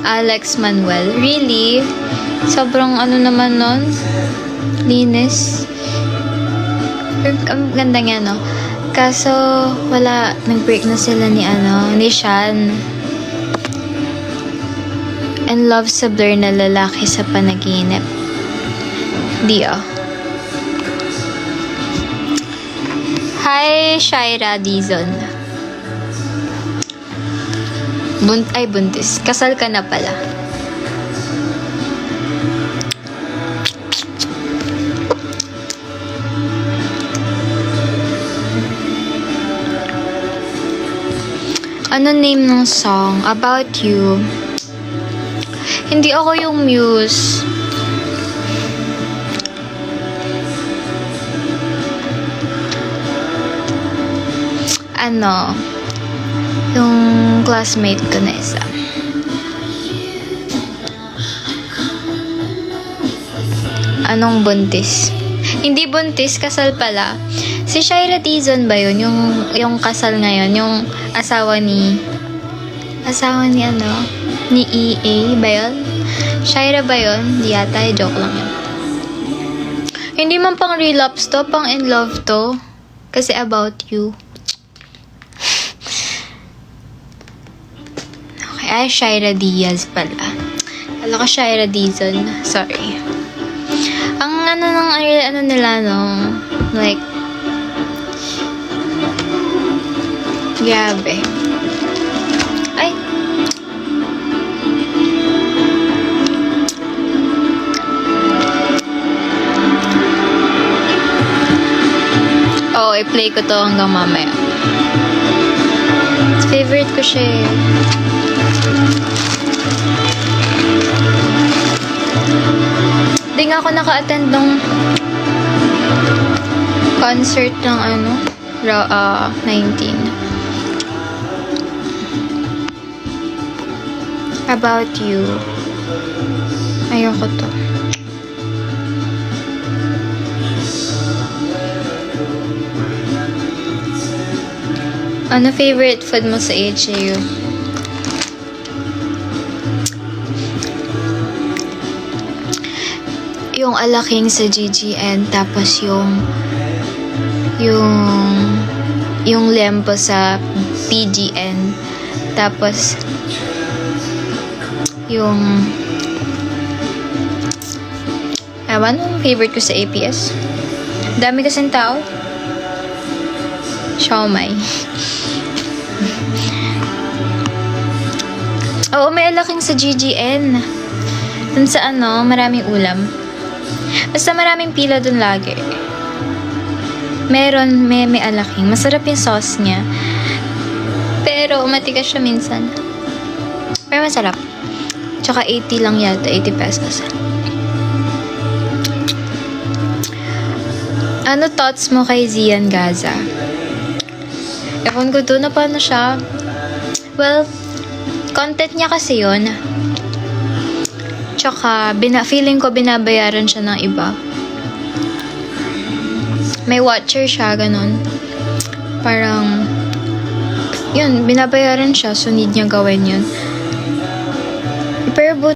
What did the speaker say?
Alex Manuel. Really? Sobrang ano naman nun? Linis. Ang ganda niya, no? Kaso, wala. Nag-break na sila ni Shan. And love sa blur na lalaki sa panaginip. Di, oh. Hi, Shaira Dizon. Buntis. Kasal ka na pala. Ano name ng song? About You. Hindi ako yung Muse. Yung classmate ko na isa. Anong buntis? Hindi buntis, kasal pala. Si Shaira Dizon ba yun? Yung kasal ngayon, yung asawa ni ni EA ba yun? Shaira ba yun? Di yata, joke lang yun. Hindi man pang relapse to, pang in love to. Kasi About You. Okay, Shaira Diaz pala. Alam ko Shaira Dizon. Sorry. Ang nila, no? Like, grabe. Ay! I-play ko to hanggang mamaya. Favorite ko siya eh. Di nga ako naka-attend ng concert ng 19. About You. Ayoko to. Ano favorite food mo sa HAU? Yung alaking sa GGN, tapos yung lempo sa PGN, tapos yung anong favorite ko sa APS? Dami kasing tao. Siomai. Oo, may alaking sa GGN. Dun sa maraming ulam. Basta maraming pila dun lagi. May alaking. Masarap yung sauce niya. Pero matigas siya minsan. Pero masarap. Tsaka 80 lang yata. 80 pesos. Ano thoughts mo kay Zian Gaza? Ewan ko doon na paano siya. Well, content niya kasi yun. Tsaka, feeling ko binabayaran siya ng iba. May watcher siya, ganun. Parang, yun, binabayaran siya, so need niya gawin yun. Pero